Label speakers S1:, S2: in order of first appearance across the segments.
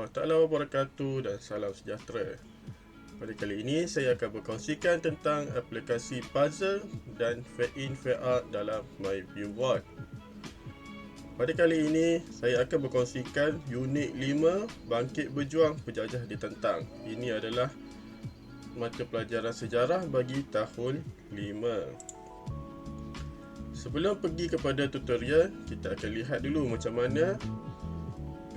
S1: warahmatullahi wabarakatuh dan salam sejahtera. Pada kali ini saya akan berkongsikan tentang aplikasi puzzle dan fade in fade out dalam MyViewBoard. Pada kali ini saya akan berkongsikan unit 5 Bangkit Berjuang Penjajah Ditentang. Ini adalah mata pelajaran sejarah bagi tahun 5. Sebelum pergi kepada tutorial, kita akan lihat dulu macam mana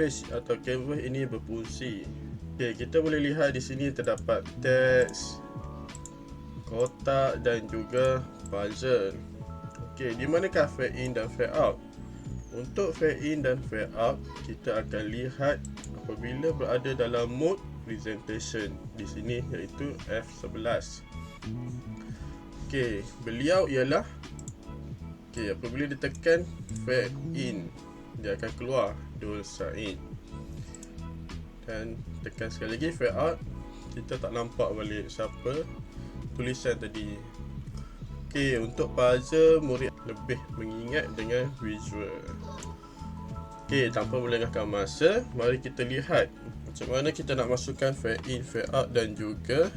S1: page atau canvas ini berfungsi. Okey, kita boleh lihat di sini terdapat teks, kotak dan juga puzzle. Okey, di manakah fade in dan fade out? Untuk fade in dan fade out, kita akan lihat apabila berada dalam mode presentation di sini, iaitu F11. Okey, beliau ialah apabila ditekan fade in, dia akan keluar Dul Said, dan tekan sekali lagi fade out, kita tak nampak balik siapa tulisan tadi. Okey, untuk puzzle murid lebih mengingat dengan visual. Okey, tanpa melengahkan masa, mari kita lihat macam mana kita nak masukkan fade in, fade out dan juga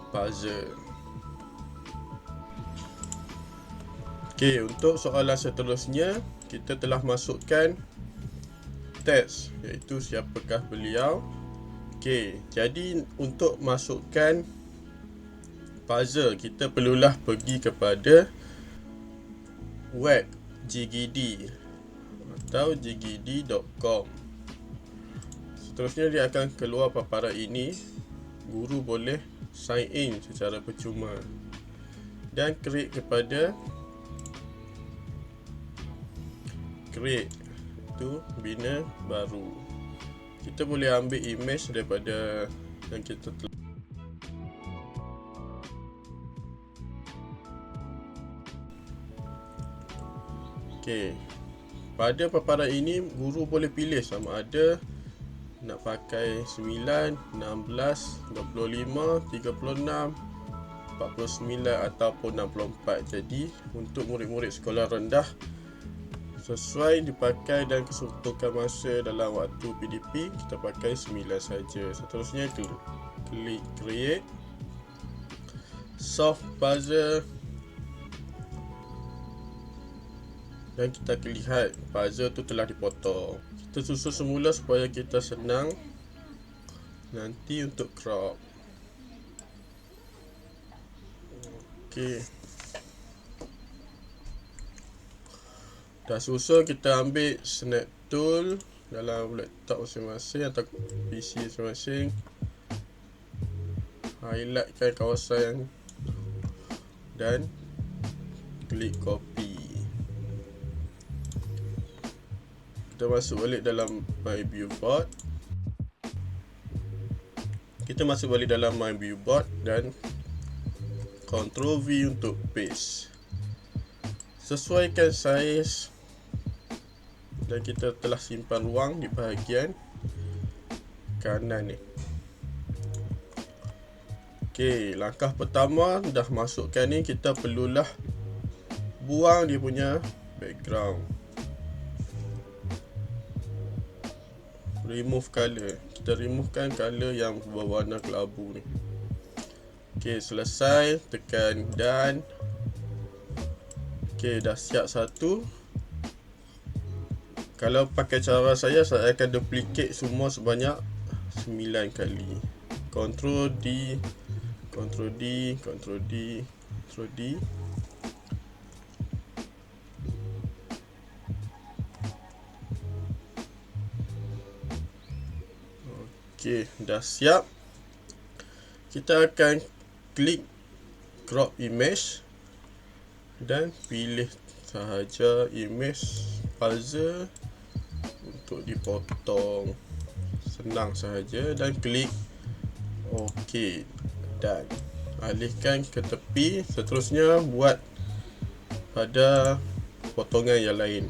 S1: puzzle. Okey, untuk soalan seterusnya, kita telah masukkan teks, iaitu siapakah beliau. Okey, jadi untuk masukkan puzzle, kita perlulah pergi kepada web GGD atau ggd.com. Seterusnya dia akan keluar paparan ini. Guru boleh sign in secara percuma dan create itu bina baru. Kita boleh ambil image daripada yang kita telah. Okey, pada paparan ini guru boleh pilih sama ada nak pakai 9, 16, 25, 36, 49 ataupun 64. Jadi untuk murid-murid sekolah rendah, sesuai dipakai dan kesuntukan masa dalam waktu PDP, kita pakai 9 saja. Seterusnya klik create, solve puzzle, dan kita akan lihat puzzle tu telah dipotong. Kita susun semula supaya kita senang nanti untuk crop. Okey, dah susun, kita ambil snap tool dalam laptop masing-masing atau PC masing-masing. Highlightkan kawasan dan klik copy. Kita masuk balik dalam MyViewBoard. Dan Ctrl V untuk paste. Sesuaikan saiz, dan kita telah simpan ruang di bahagian kanan ni. Okey, langkah pertama dah masukkan ni, kita perlulah buang dia punya background. Remove color. Kita removekan color yang berwarna kelabu ni. Okey, selesai, tekan done. Okey, dah siap satu. Kalau pakai cara saya akan duplicate semua sebanyak 9 kali. Ctrl D, Ctrl D, Ctrl D, Ctrl D. Okey, dah siap. Kita akan klik crop image dan pilih sahaja image puzzle untuk dipotong. Senang sahaja, dan klik OK, dan alihkan ke tepi. Seterusnya buat pada potongan yang lain.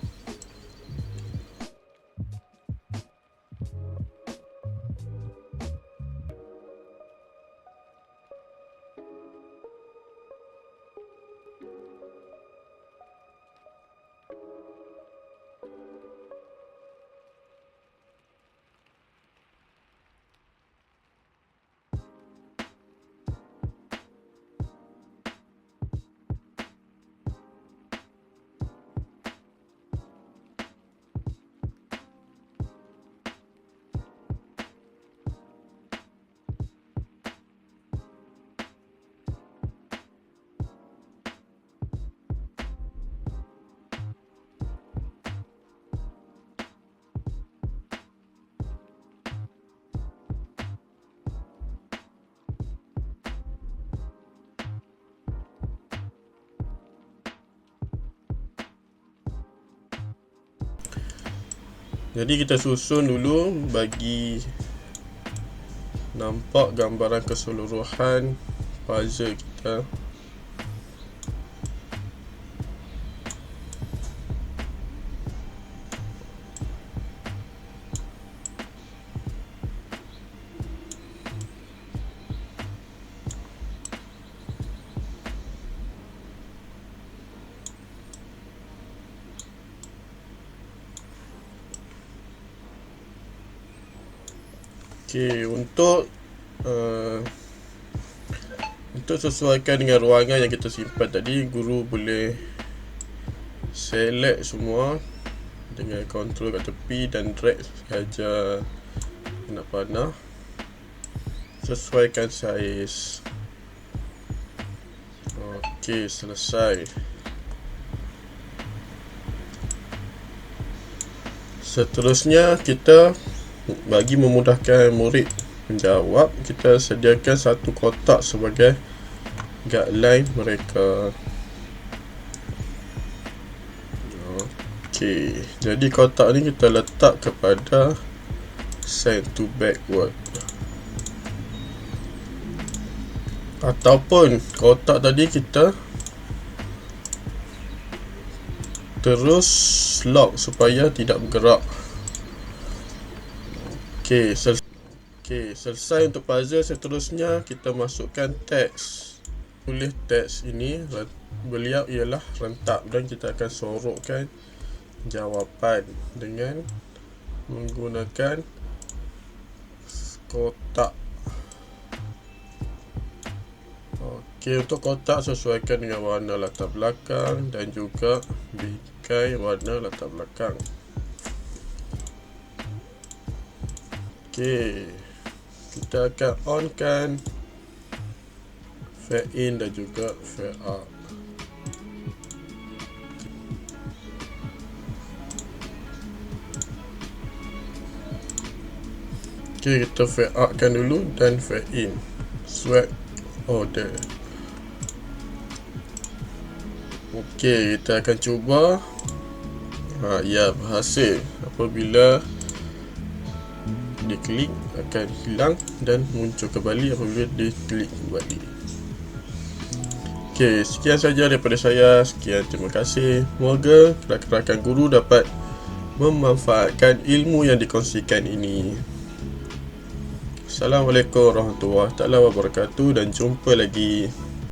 S1: Jadi kita susun dulu bagi nampak gambaran keseluruhan puzzle kita. Okey, untuk sesuaikan dengan ruangan yang kita simpan tadi, guru boleh select semua dengan control kat tepi dan drag sahaja nak panah. Sesuaikan saiz. Okey, selesai. Seterusnya kita bagi memudahkan murid menjawab, kita sediakan satu kotak sebagai guideline mereka. Okey, jadi kotak ni kita letak kepada send to backward. Ataupun kotak tadi kita terus lock supaya tidak bergerak. Okey, selesai untuk puzzle. Seterusnya kita masukkan teks. Tulis teks ini, beliau ialah rentak, dan kita akan sorokkan jawapan dengan menggunakan kotak. Okey, untuk kotak sesuaikan dengan warna latar belakang dan juga bingkai warna latar belakang. Okey, kita akan onkan fade in dan juga fade out. Okey, kita fade out kan dulu dan fade in. Swap order. Okey, kita akan cuba. Ya, berhasil. Apabila diklik akan hilang dan muncul kembali apabila diklik kembali. Okey, sekian saja daripada saya. Sekian, terima kasih. Semoga rakan-rakan guru dapat memanfaatkan ilmu yang dikongsikan ini. Assalamualaikum warahmatullahi wabarakatuh dan jumpa lagi.